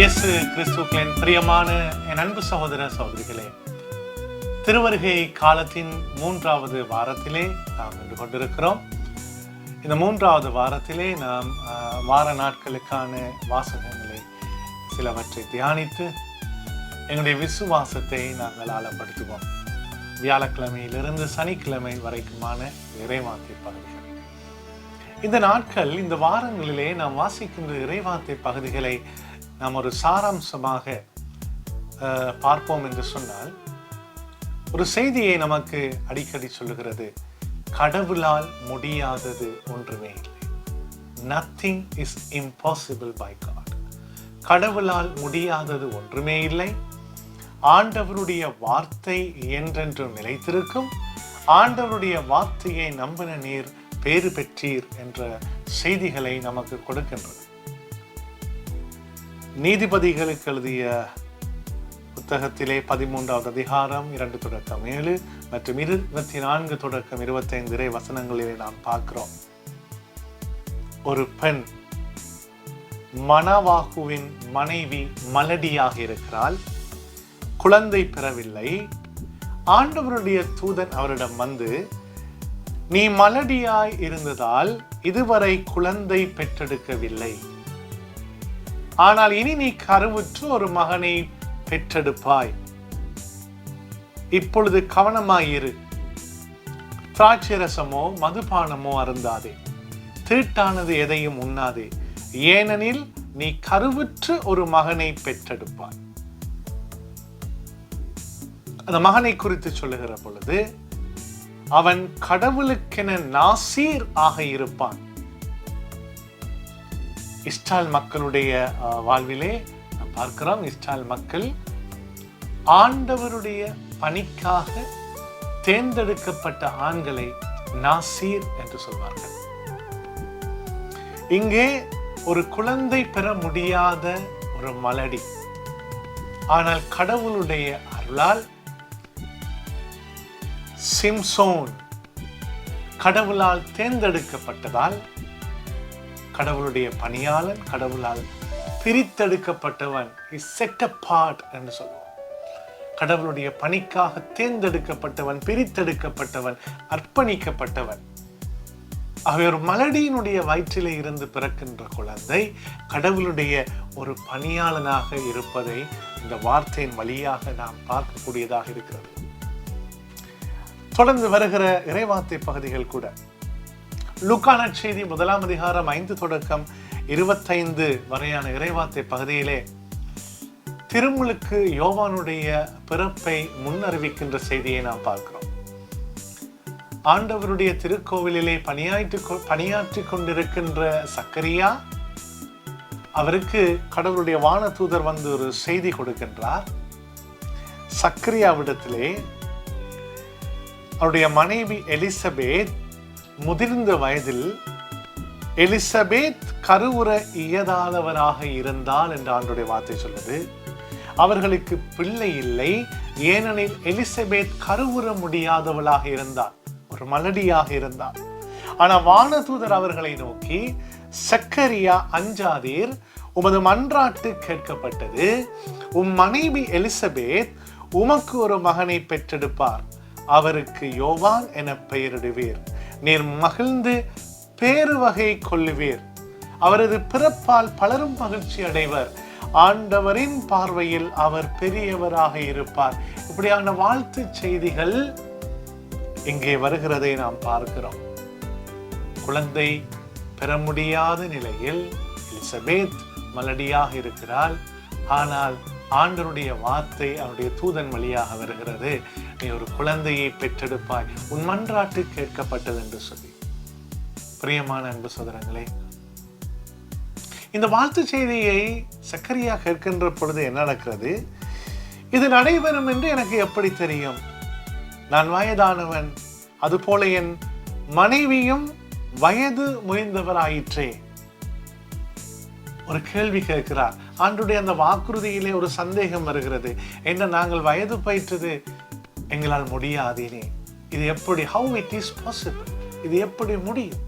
இயேசு கிறிஸ்துவின் பிரியமான என் அன்பு சகோதர சகோதரிகளே, திருவருகை காலத்தின் 3வது வாரத்திலே நாம் நின்று கொண்டிருக்கிறோம். இந்த 3வது வாரத்திலே நாம் வார நாட்களுக்கான வாசகங்களை சிலவற்றை தியானித்து எங்களுடைய விசுவாசத்தை நாங்கள் ஆழப்படுத்துவோம். வியாழக்கிழமையிலிருந்து சனிக்கிழமை வரைக்குமான இறைவார்த்தை பகுதிகள். இந்த நாட்கள், இந்த வாரங்களிலே நாம் வாசிக்கின்ற இறைவார்த்தை பகுதிகளை நாம் ஒரு சாராம்சமாக பார்ப்போம் என்று சொன்னால், ஒரு செய்தியை நமக்கு அடிக்கடி சொல்லுகிறது: கடவுளால் முடியாதது ஒன்றுமே இல்லை. Nothing is impossible by God. கடவுளால் முடியாதது ஒன்றுமே இல்லை. ஆண்டவருடைய வார்த்தை என்றென்றும் நிலைத்திருக்கும். ஆண்டவருடைய வார்த்தையை நம்பின நீர் பேறு பெற்றீர் என்ற செய்திகளை நமக்கு கொடுக்கின்றது. நீதிபதிகளுக்கு எழுதிய புத்தகத்திலே 13வது அதிகாரம் 2-7 மற்றும் 24-25 இறை வசனங்களிலே நாம் பார்க்கிறோம். ஒரு பெண் மனவாகுவின் மனைவி மலடியாக இருக்கிறாள். குழந்தை பெறவில்லை. ஆண்டவருடைய தூதன் அவரிடம் வந்து, நீ மலடியாய் இருந்ததால் இதுவரை குழந்தை பெற்றெடுக்கவில்லை. ஆனால் இனி நீ கருவுற்று ஒரு மகனை பெற்றெடுப்பாய். இப்பொழுது கவனமாயிரு. திராட்சை ரசமோ மதுபானமோ அருந்தாதே. தீட்டானது எதையும் உண்ணாதே. ஏனெனில் நீ கருவுற்று ஒரு மகனை பெற்றெடுப்பாய். அந்த மகனை குறித்து சொல்லுகிற பொழுது, அவன் கடவுளுக்கென நாசீர் ஆக இருப்பான். இஸ்ராயல் மக்களுடைய வாழ்விலே நாம் பார்க்கிறோம். இஸ்ராயல் மக்கள் ஆண்டவருடைய பணிக்காக தேர்ந்தெடுக்கப்பட்ட ஆண்களை நாசீர் என்று சொல்வார்கள். இங்கே ஒரு குழந்தை பெற முடியாத ஒரு மலடி, ஆனால் கடவுளுடைய அருளால் சிம்சோன் கடவுளால் தேர்ந்தெடுக்கப்பட்டதால், கடவுளுடைய பணியாளன், கடவுளால் பிரித்தெடுக்கப்பட்டவன், set apart என்று சொல்லுவோம். கடவுளுடைய பணிக்காக தேர்ந்தெடுக்கப்பட்டவன், பிரித்தெடுக்கப்பட்டவன், அர்ப்பணிக்கப்பட்டவன். ஆகவே ஒரு மலடியினுடைய வயிற்றிலே இருந்து பிறக்கின்ற குழந்தை கடவுளுடைய ஒரு பணியாளனாக இருப்பதை இந்த வார்த்தையின் வழியாக நாம் பார்க்கக்கூடியதாக இருக்கிறது. தொடர்ந்து வருகிற இறைவார்த்தை பகுதிகள் கூட, லூக்கா நற்செய்தி 1ஆம் அதிகாரம் 5-25 வரையான இறைவார்த்தை பகுதியிலே திருமுழுக்கு யோவானுடைய பிறப்பை முன்னறிவிக்கின்ற செய்தியை நாம் பார்க்கிறோம். ஆண்டவருடைய திருக்கோவிலிலே பணியாற்றி கொண்டிருக்கின்ற சக்கரியா, அவருக்கு கடவுளுடைய வானதூதர் வந்து ஒரு செய்தி கொடுக்கின்றார். சக்கரியாவிடத்திலே அவருடைய மனைவி எலிசபெத் முதிர்ந்த வயதில் எலிசபெத் கருவுற இயலாதவராக இருந்தால் என்று ஆண்டவருடைய வார்த்தை சொல்லுது. அவர்களுக்கு பிள்ளை இல்லை, ஏனெனில் எலிசபெத் கருவுற முடியாதவளாக இருந்தார், ஒரு மலடியாக இருந்தார். ஆனா வானதூதர் அவர்களை நோக்கி, சக்கரியா அஞ்சாதீர், உமது மன்றாட்டு கேட்கப்பட்டது. உம் மனைவி எலிசபெத் உமக்கு ஒரு மகனை பெற்றெடுப்பார். அவருக்கு யோவான் என பெயரிடுவீர். நீர் மகிழ்ந்து பேரு வகை கொள்ளுவீர். அவரது பிறப்பால் பலரும் மகிழ்ச்சி அடைவர். ஆண்டவரின் பார்வையில் அவர் பெரியவராக இருப்பார். இப்படியான வாழ்த்து செய்திகள் இங்கே வருகிறதை நாம் பார்க்கிறோம். குழந்தை பெற முடியாத நிலையில் எலிசபெத் மலடியாக இருக்கிறாள். ஆனால் ஆண்டவருடைய வார்த்தை அவருடைய தூதன் வழியாக வருகிறது: நீ ஒரு குழந்தையை பெற்றெடுப்பாய், உன் மன்றாட்டு கேட்கப்பட்டது என்று சொல்லி. பிரியமான அன்பு சகோதரங்களே, இந்த வாழ்த்து செய்தியை சக்கரியா கேட்கின்ற பொழுது என்ன நடக்கிறது? இது நடைபெறும் என்று எனக்கு எப்படி தெரியும்? நான் வயதானவன், அதுபோல என் மனைவியும் வயது முயர்ந்தவராயிற்றே. ஒரு கேள்வி கேட்கிறார். ஆண்டவருடைய அந்த வாக்குறுதியிலே ஒரு சந்தேகம் வருகிறது. என்ன, நாங்கள் வயது பயிற்றது எங்களால் முடியாதேனே, இது எப்படி, how it is possible, இது எப்படி முடியும்?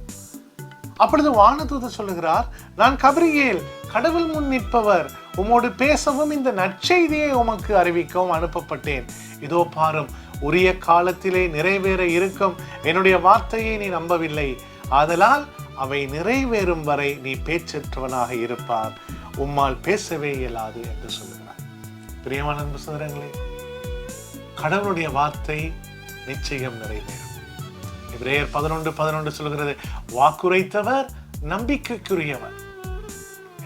அப்பொழுது வானதூதர் சொல்லுகிறார், நான் கபிரியேல், கடவுள் முன் நிற்பவர், உம்மோடு பேசவும் இந்த நற்செய்தியை உமக்கு அறிவிக்கவும் அனுப்பப்பட்டேன். இதோ பாரும், உரிய காலத்திலே நிறைவேற இருக்கும் என்னுடைய வார்த்தையை நீ நம்பவில்லை. ஆதலால் அவை நிறைவேறும் வரை நீ பேச்சற்றவனாக இருப்பார். உம்மால் பேசவே இயலாது என்று சொல்லுகிறார். பிரியமான அன்பு சகோதரங்களே, கடவுளுடைய வார்த்தை நிச்சயம் நிறைவேறும். எபிரேயர் 11:11 சொல்கிறது, வாக்குரைத்தவர் நம்பிக்கைக்குரியவர்.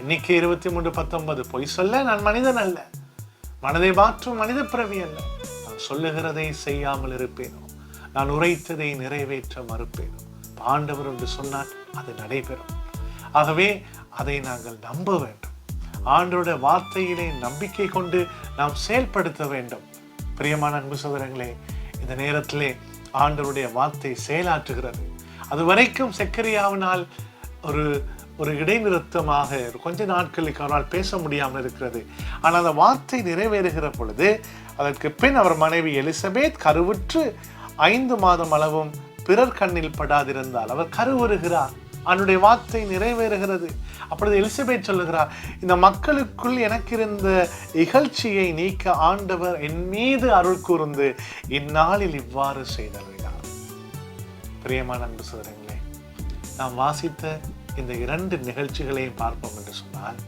எண்ணிக்கை 23:19, பொய் சொல்ல நான் மனிதன் அல்ல, மனதை மாற்றும் மனித பிறவி அல்ல. நான் சொல்லுகிறதை செய்யாமல் இருப்பேனோ, நான் உரைத்ததை நிறைவேற்ற மறுப்பேனோ. ஆண்டவர் என்று சொன்னால் அது நடைபெறும். ஆகவே அதை நாங்கள் நம்ப வேண்டும். ஆண்டவருடைய வார்த்தையிலே நம்பிக்கை கொண்டு நாம் செயல்படுத்த வேண்டும். பிரியமான அன்பு சகோதரங்களே, இந்த நேரத்திலே ஆண்டவருடைய வார்த்தை செயலாற்றுகிறது. அது வரைக்கும் செக்கரியாவினால் ஒரு இடைநிறுத்தமாக கொஞ்ச நாட்களுக்கு அவரால் பேச முடியாமல் இருக்கிறது. ஆனால் அந்த வார்த்தை நிறைவேறுகிற பொழுது அதற்கு பின் அவர் மனைவி எலிசபெத் கருவுற்று 5 மாதம் அளவும் பிறர் கண்ணில் படாதிருந்தால் அவர் கருவுறுகிறார். அவனுடைய வார்த்தை நிறைவேறுகிறது. அப்பொழுது எலிசபெத் சொல்லுகிறார், இந்த மக்களுக்குள் எனக்கு இருந்த இகழ்ச்சியை நீக்க ஆண்டவர் என் மீது அருள் கூர்ந்து இந்நாளில் இவ்வாறு செய்தருளினார். பிரியமான அன்பு சகோதரங்களே, நாம் வாசித்த இந்த 2 நிகழ்ச்சிகளையும் பார்ப்போம் என்று சொன்னால்,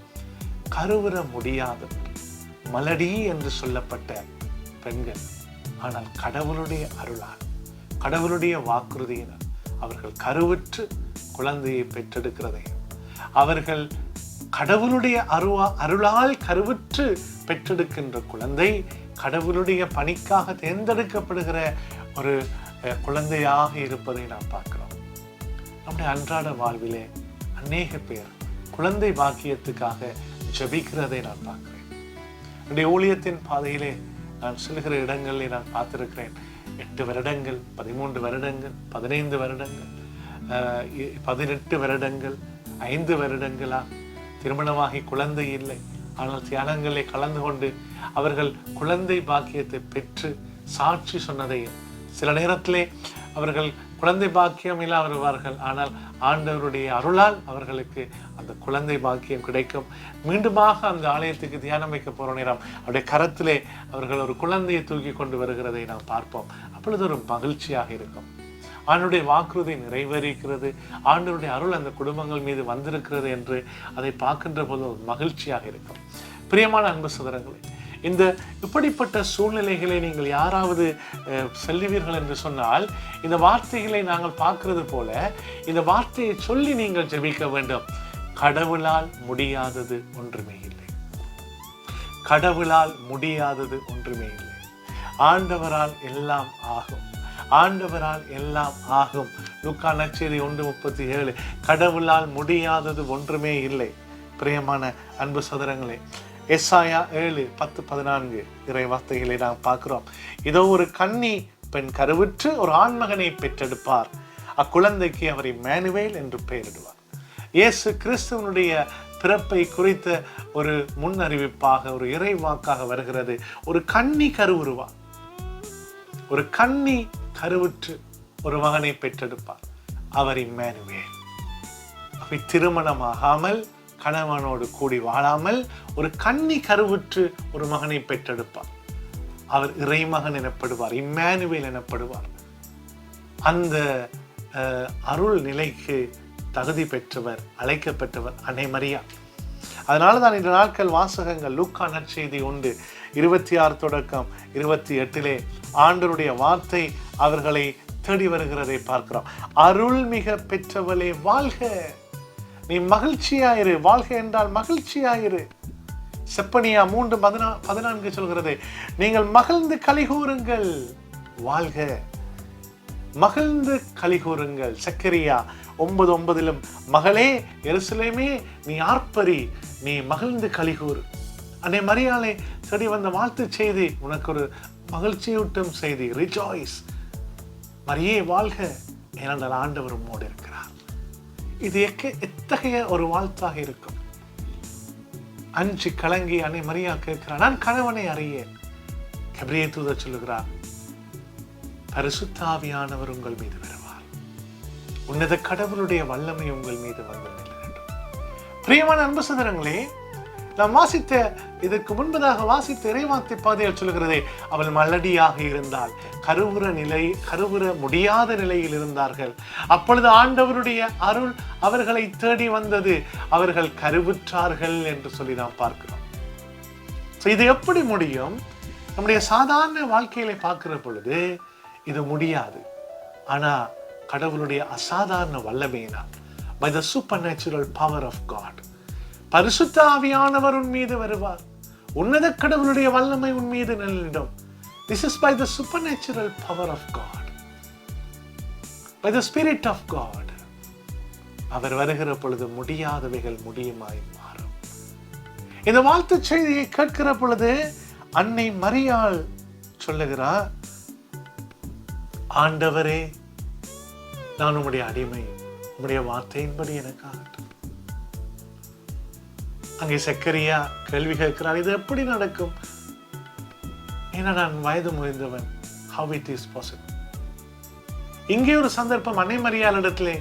கருவுற முடியாதவர், மலடி என்று சொல்லப்பட்ட பெண்கள், ஆனால் கடவுளுடைய அருளால், கடவுளுடைய வாக்குறுதியினர் அவர்கள் கருவுற்று குழந்தையை பெற்றெடுக்கிறதையும், அவர்கள் கடவுளுடைய அருளால் கருவுற்று பெற்றெடுக்கின்ற குழந்தை கடவுளுடைய பணிக்காக தேர்ந்தெடுக்கப்படுகிற ஒரு குழந்தையாக இருப்பதை நாம் பார்க்கிறோம். நம்முடைய அன்றாட வாழ்விலே அநேக பேர் குழந்தை பாக்கியத்துக்காக ஜெபிக்கிறதை நான் பார்க்கிறேன். என்னுடைய ஊழியத்தின் பாதையிலே நான் செல்கிற இடங்களில் நான் பார்த்திருக்கிறேன். 8 வருடங்கள், 13 வருடங்கள், 15 வருடங்கள், 18 வருடங்கள், 5 வருடங்களா திருமணமாகி குழந்தை இல்லை. ஆனால் தியானங்களை கலந்து கொண்டு அவர்கள் குழந்தை பாக்கியத்தை பெற்று சாட்சி சொன்னதையும், சில நேரத்திலே அவர்கள் குழந்தை பாக்கியம் இல்லா வருவார்கள், ஆனால் ஆண்டவருடைய அருளால் அவர்களுக்கு அந்த குழந்தை பாக்கியம் கிடைக்கும். மீண்டுமாக அந்த ஆலயத்துக்கு தியானம் வைக்க போற நேரம் அவருடைய கரத்திலே அவர்கள் ஒரு குழந்தையை தூக்கி கொண்டு வருகிறதை நாம் பார்ப்போம். அப்பொழுது ஒரு மகிழ்ச்சியாக இருக்கும். ஆண்டவருடைய வாக்குறுதி நிறைவேறிக்கிறது, ஆண்டவருடைய அருள் அந்த குடும்பங்கள் மீது வந்திருக்கிறது என்று அதை பார்க்கின்ற போது ஒரு மகிழ்ச்சியாக இருக்கும். பிரியமான அன்பு சகோதரங்களே, இந்த இப்படிப்பட்ட சூழ்நிலைகளை நீங்கள் யாராவது செல்லுவீர்கள் என்று சொன்னால், இந்த வார்த்தைகளை நாங்கள் பார்க்கிறது போல இந்த வார்த்தையை சொல்லி நீங்கள் ஜெபிக்க வேண்டும். கடவுளால் முடியாதது ஒன்றுமே இல்லை. கடவுளால் முடியாதது ஒன்றுமே இல்லை. ஆண்டவரால் எல்லாம் ஆகும். ஆண்டவரால் எல்லாம் ஆகும். லூக்கா நற்செய்தி 1:37. கடவுளால் முடியாதது ஒன்றுமே இல்லை. பிரியமான அன்பு சகோதரங்களே, எசாயா 7:10-14 இறை வார்த்தைகளை நாம் பார்க்கிறோம். இதோ ஒரு கன்னி பெண் கருவுற்று ஒரு ஆண்மகனை பெற்றெடுப்பார். அக்குழந்தைக்கு அவர் இம்மானுவேல் என்று பெயரிடுவார். இயேசு கிறிஸ்துவனுடைய பிறப்பை குறித்த ஒரு முன் அறிவிப்பாக, ஒரு இறை வாக்காக வருகிறது. ஒரு கன்னி கருவுருவார். ஒரு கன்னி கருவுற்று ஒரு மகனை பெற்றெடுப்பார். அவர் இம்மானுவேல். திருமணமாகாமல் கணவனோடு கூடி வாழாமல் ஒரு கன்னி கருவுற்று ஒரு மகனை பெற்றெடுப்பார். அவர் இறைமகன் எனப்படுவார், இம்மானுவேல் எனப்படுவார். அந்த அருள் நிலைக்கு தகுதி பெற்றவர், அழைக்கப்பட்டவர் அன்னை மரியா. அதனால தான் இந்த நாட்கள் வாசகங்கள் லூக்கா நற்செய்தி 1:26-28 ஆண்டவருடைய வார்த்தை அவர்களை தேடி வருகிறதை பார்க்கிறோம். அருள் மிக பெற்றவளே வாழ்க, நீ மகிழ்ச்சியாயிரு. வாழ்க என்றால் மகிழ்ச்சியாயிரு. செப்பனியா 3:14 சொல்கிறது, நீங்கள் மகிழ்ந்து கலிகூறுங்கள். வாழ்க, மகிழ்ந்து கலிகூறுங்கள். சக்கரியா 9:9 மகளே எருசலேமே நீ ஆர்ப்பரி, நீ மகிழ்ந்து கலிகூறு. அன்னை மரியாளை தேடி வந்த வாழ்த்து செய்தி உனக்கு ஒரு மகிழ்ச்சியூட்டும் செய்தி. ரிஜாய்ஸ், மரியே வாழ்க, ஏனென்றால் ஆண்டவர் உம்மோடு இருக்கிறார். இது எத்தகைய ஒரு வாழ்த்தாக இருக்கும். அஞ்சு கலங்கி அன்னை மரியா கேட்கிறார், நான் கணவனை அறியேன். கபிரியேல் தூதர் சொல்லுகிறார், பரிசுத்த ஆவியானவர் உங்கள் மீது வருவார், உன்னத கடவுளுடைய வல்லமை உங்கள் மீது வந்து நிற்க வேண்டும். பிரியமான அன்பு சகோதரங்களே, நாம் வாசித்த இதற்கு முன்பதாக வாசித்த இறைவார்த்தை பகுதியில் சொல்கிறதே, அவள் மலடியாக இருந்தால் கருவுற முடியாத நிலையில் இருந்தார்கள். அப்பொழுது ஆண்டவருடைய அருள் அவர்களை தேடி வந்தது, அவர்கள் கருவுற்றார்கள் என்று சொல்லி நாம் பார்க்கிறோம். இது எப்படி முடியும்? நம்முடைய சாதாரண வாழ்க்கையில பார்க்கிற பொழுது இது முடியாது. ஆனா கடவுளுடைய அசாதாரண வல்லமையினால், by the supernatural power of God, பரிசுத்த ஆவியானவர் உன் மீது வருவார். உன்னத கடவுளுடைய வல்லமை உன் மீது நின்றிடும். This is by the supernatural power of God, by the Spirit of God. அவர் வருகிற பொழுது முடியாதவைகள் முடியுமாய் மாறும். இந்த வாழ்த்து செய்தியை கேட்கிற பொழுது அன்னை மரியாள் சொல்லுகிறார், ஆண்டவரே, நான் உம்முடைய அடிமை, உம்முடைய வார்த்தையின்படி எனக்கு ஆகட்டும். அங்கே சக்கரியா கேள்வி கேட்கிறார், இது எப்படி நடக்கும்? ஏன்னா நான் வயது முதிர்ந்தவன். How it is possible? இங்கே ஒரு சந்தர்ப்பம், அன்னை மரியாள் இடத்திலே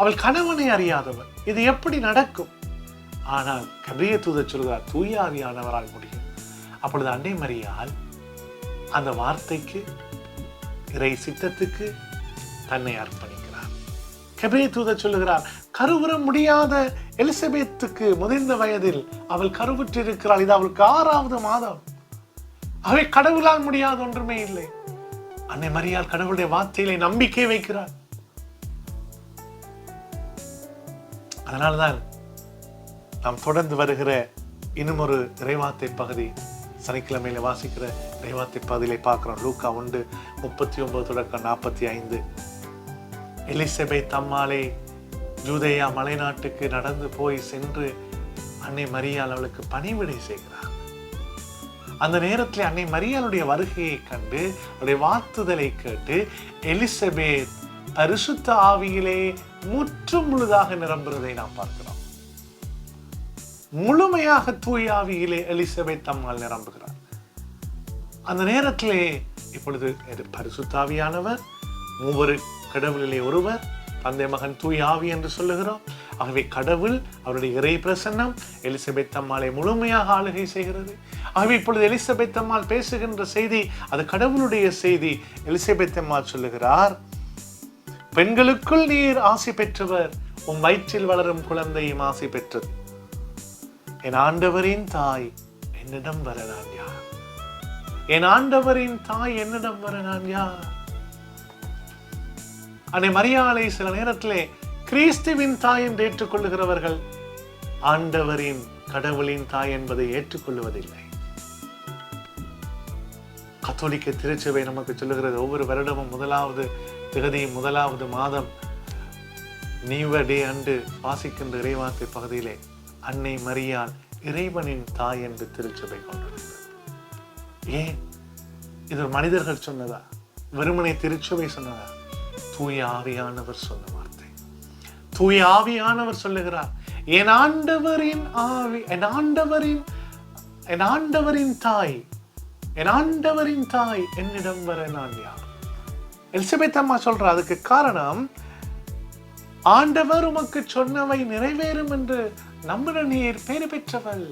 அவள் கணவனை அறியாதவள், இது எப்படி நடக்கும்? ஆனால் கபிரியேல் தூதர் சொல்கிறார், தூய ஆவியானவரால் முடியும். அப்பொழுது அன்னை மரியாள் அந்த வார்த்தைக்கு, இறை சித்தத்துக்கு தன்னை அர்ப்பணிக்கிறார். கபிரியேல் தூதர் சொல்லுகிறார், கருவுற முடியாத எலிசபெத்துக்கு முதிர்ந்த வயதில் அவள் கருவுற்றிருக்கிறாள். இது அவளுக்கு 6வது மாதம். அவை கடவுளால் முடியாத ஒன்றுமே இல்லை. அன்னை மரியாள் கடவுளுடைய வார்த்தையிலே நம்பிக்கை வைக்கிறார். அதனால்தான் நாம் தொடர்ந்து வருகிற இன்னும் ஒரு இறைவார்த்தை பகுதி, சனிக்கிழமையில வாசிக்கிற இறைவார்த்தை பகுதியிலே பார்க்கிறோம். லூக்கா 1:39-45. எலிசபெத் அம்மாளே யூதேயா மலைநாட்டுக்கு நடந்து போய் சென்று அன்னை மரியாள் அவளுக்கு பணிவிடை செய்கிறார். அந்த நேரத்தில் அன்னை மரியாளுடைய வருகையை கண்டு அவருடைய வாழ்த்துதலை கேட்டு எலிசபெத் பரிசுத்த ஆவியிலே முற்றும் முழுதாக நிரம்புவதை நாம் பார்க்கிறோம். முழுமையாக தூய ஆவியிலே எலிசபெத் அம்மாள் நிரம்புகிறார். அந்த நேரத்திலே இப்பொழுது பரிசுத்த ஆவியானவர், மூவரு கடவுளிலே ஒருவர், தந்தை மகன் தூய ஆவி என்று சொல்லுகிறோம். ஆகவே கடவுள், அவருடைய இறை பிரசன்னம் எலிசபெத் அம்மாளை முழுமையாக ஆளுகை செய்கிறது. ஆகவே இப்பொழுது எலிசபெத் அம்மாள் பேசுகின்ற செய்தி அது கடவுளுடைய செய்தி. எலிசபெத் அம்மாள் சொல்லுகிறார், பெண்களுக்குள் நீர் ஆசி பெற்றவர், உன் வயிற்றில் வளரும் குழந்தையும் ஆசி பெற்றது. என் ஆண்டவரின் தாய் என்னிடம் வர நான் யார்? என் ஆண்டவரின் தாய் என்னிடம் வர நான் யார்? அன்னை மரியாளை சில நேரத்திலே கிறிஸ்துவின் தாய் என்று ஏற்றுக்கொள்ளுகிறவர்கள் ஆண்டவரின், கடவுளின் தாய் என்பதை ஏற்றுக்கொள்வதில்லை. கத்தோலிக்க திருச்சபை நமக்கு சொல்லுகிறது, ஒவ்வொரு வருடமும் 1வது திகதி 1வது மாதம் நியூ டே அன்று வாசிக்கின்ற இறைவார்த்தை பகுதியிலே அன்னை மரியாள் இறைவனின் தாய் என்று திருச்சபை கொண்டிருக்கிறது. ஏன்? இது மனிதர்கள் சொன்னதா? வெறுமனை திருச்சபை சொன்னதா? தூய ஆவியானவர் சொன்ன வார்த்தை. தூய ஆவியானவர் சொல்லுகிறார், என் ஆண்டவரின் ஆவி, என் ஆண்டவரின் தாய், என் ஆண்டவரின் தாய் என்னிடம் வர நான் யார்? எலிசபெத் அம்மா சொல்ற, அதுக்கு காரணம் ஆண்டவர் உமக்கு சொன்னவை நிறைவேறும் என்று நம்பின நீர் பேறு பெற்றவள்.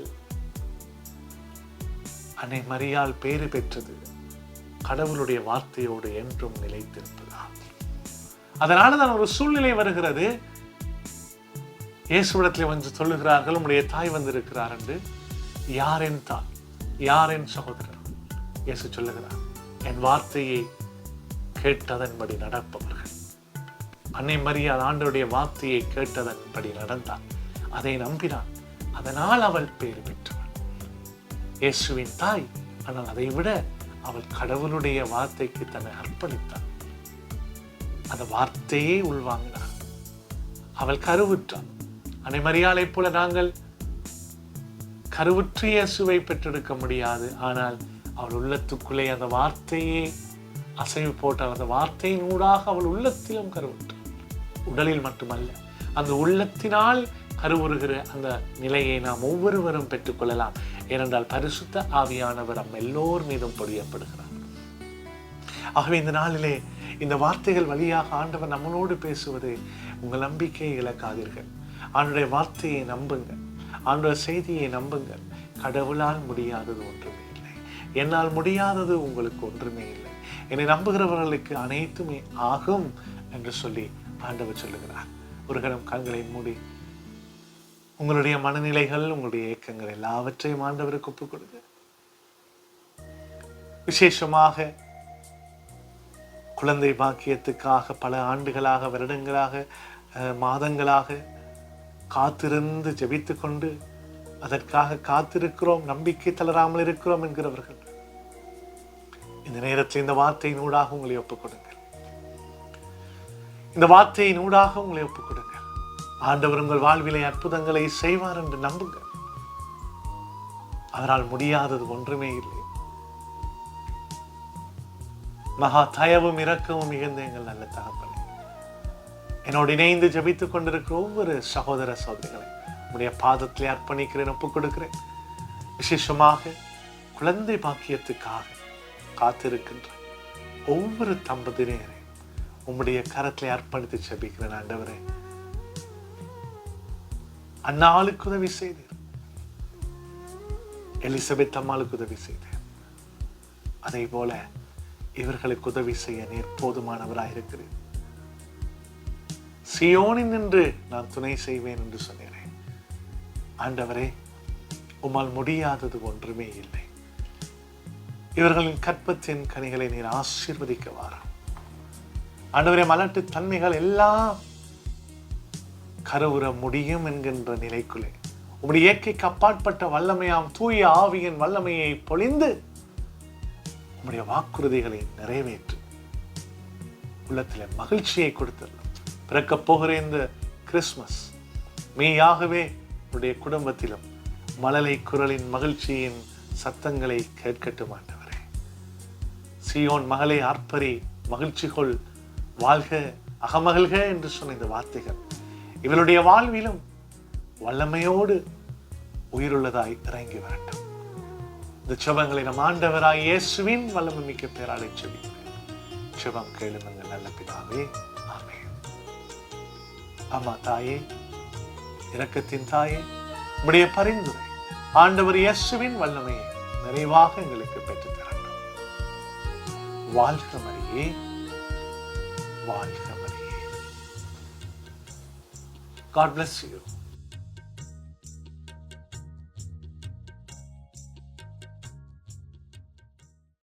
அன்னை மரியாள் பேறு பெற்றது கடவுளுடைய வார்த்தையோடு என்றும் நிலைத்திருப்பதால். அதனாலதான் ஒரு சூழ்நிலை வருகிறது, இயேசுவிடத்தில் வந்து சொல்லுகிறார்கள், உம்முடைய தாய் வந்திருக்கிறார் என்று. யார் என் தாய், யார் என் சகோதரர்? இயேசு சொல்லுகிறார், என் வார்த்தையை கேட்டதன்படி நடப்பவர்கள். அன்னை மரியாள் ஆண்டவருடைய வார்த்தையை கேட்டதன்படி நடந்தார், அதை நம்பினான், அதனால் அவள் பேறு பெற்றவள். இயேசுவின் தாய், ஆனால் அதை விட அவள் கடவுளுடைய வார்த்தைக்கு தன்னை அர்ப்பணித்தாள். அந்த வார்த்தையே உள்வாங்கினார். அவள் கருவுற்றாள். அன்னை மரியாளை போல நாங்கள் கருவுற்று இயேசுவை பெற்றெடுக்க முடியாது. ஆனால் அவள் உள்ளத்துக்குள்ளே அந்த வார்த்தையே அசைவு போட்டால், அந்த வார்த்தையின் ஊடாக அவள் உள்ளத்திலும் கருவுற்றாள். உடலில் மட்டுமல்ல, அந்த உள்ளத்தினால் கருவுறுகிற அந்த நிலையை நாம் ஒவ்வொருவரும் பெற்றுக்கொள்ளலாம். ஏனென்றால் பரிசுத்த ஆவியானவர் நம் எல்லோர் மீதும் பொழியப்படுகிறார். ஆகவே இந்த நாளிலே இந்த வார்த்தைகள் வழியாக ஆண்டவர் நம்மளோடு பேசுவது, உங்கள் நம்பிக்கையை இழக்காதீர்கள். அவனுடைய வார்த்தையை நம்புங்க. ஆண்டவர் செய்தியை நம்புங்கள். கடவுளால் முடியாதது ஒன்றுமே இல்லை. என்னால் முடியாதது உங்களுக்கு ஒன்றுமே இல்லை. என்னை நம்புகிறவர்களுக்கு அனைத்துமே ஆகும் என்று சொல்லி ஆண்டவர் சொல்லுகிறார். ஒரு கணம் கண்களை மூடி உங்களுடைய மனநிலைகள், உங்களுடைய ஏக்கங்கள் எல்லாவற்றையும் ஆண்டவருக்கு ஒப்புக் கொடுங்க. விசேஷமாக குழந்தை பாக்கியத்துக்காக பல ஆண்டுகளாக, வருடங்களாக, மாதங்களாக காத்திருந்து ஜெபித்து கொண்டு அதற்காக காத்திருக்கிறோம், நம்பிக்கை தளராமல் இருக்கிறோம் என்கிறவர்கள் இந்த நேரத்தில் இந்த வார்த்தையின் ஊடாக உங்களை ஒப்புக் கொடுங்கள். இந்த வார்த்தையின் ஊடாக உங்களை ஒப்புக் கொடுங்கள். ஆண்டவர் உங்கள் வாழ்விலை அற்புதங்களை செய்வார் என்று நம்புங்கள். அவரால் முடியாதது ஒன்றுமே இல்லை. மகா தயவும் இரக்கமும் மிகுந்த எங்கள் நல்ல தகப்பனே, என்னோடு இணைந்து ஜெபித்துக் கொண்டிருக்கிற ஒவ்வொரு சகோதர சகோதரிகளை உடைய பாதத்திலே அர்ப்பணிக்கிறேன், ஒப்புக் கொடுக்கிறேன். விசேஷமாக குழந்தை பாக்கியத்துக்காக காத்திருக்கின்ற ஒவ்வொரு தம்பதியினரையும் உம்முடைய கரத்திலே அர்ப்பணித்து ஜெபிக்கிறேன். ஆண்டவரே, அன்னாளுக்கு உதவி செய்தீர், எலிசபெத் அம்மாளுக்கு உதவி செய்தீர். அதே போல இவர்களுக்கு உதவி செய்ய நீர் போதுமானவராயிருக்கிறேன். சியோனில் நின்று நான் துணை செய்வேன் என்று சொன்னேன். ஆண்டவரே, உம்மால் முடியாதது ஒன்றுமே இல்லை. இவர்களின் கற்பத்தின் கனிகளை நீர் ஆசீர்வதிக்க வாரும். ஆண்டவரே, மலட்டு தன்மைகள் எல்லாம் கருவுற முடியும் என்கின்ற நிலைக்குள்ளே உம்முடைய இயற்கைக்கு அப்பாற்பட்ட வல்லமையாம் தூய ஆவியின் வல்லமையை பொழிந்து உம்முடைய வாக்குறுதிகளை நிறைவேற்று உள்ளத்தில் மகிழ்ச்சியை கொடுத்துள்ளோம். பிறக்கப் போகிற இந்த கிறிஸ்துமஸ் மெய்யாகவே உன்னுடைய குடும்பத்திலும் மழலை குரலின் மகிழ்ச்சியின் சத்தங்களை கேட்கட்டும். ஆண்டவரே, சீயோன் மகளே ஆர்ப்பரி, மகிழ்ச்சி கொள், வாழ்க, அகமகிழ்க என்று சொன்ன இந்த வார்த்தைகள் இவருடைய வாழ்விலும் வல்லமையோடு உயிருள்ளதாய் இறங்கி வரட்டும். இந்த செபங்களை நம் ஆண்டவராய் இயேசுவின் வல்லமை மிக்க பேராலே செபிக்கிறேன். செபம் கேளுங்கள் நல்ல பிதாவே, ஆமென். ஆமா தாயே, இரக்கத்தின் தாயே, உம்முடைய பரிந்துரை ஆண்டவர் இயேசுவின் வல்லமையை நிறைவாக எங்களுக்கு பெற்றுத் தரட்டும். வாழ்க மரியே, வாழ்க மரியே. God bless you.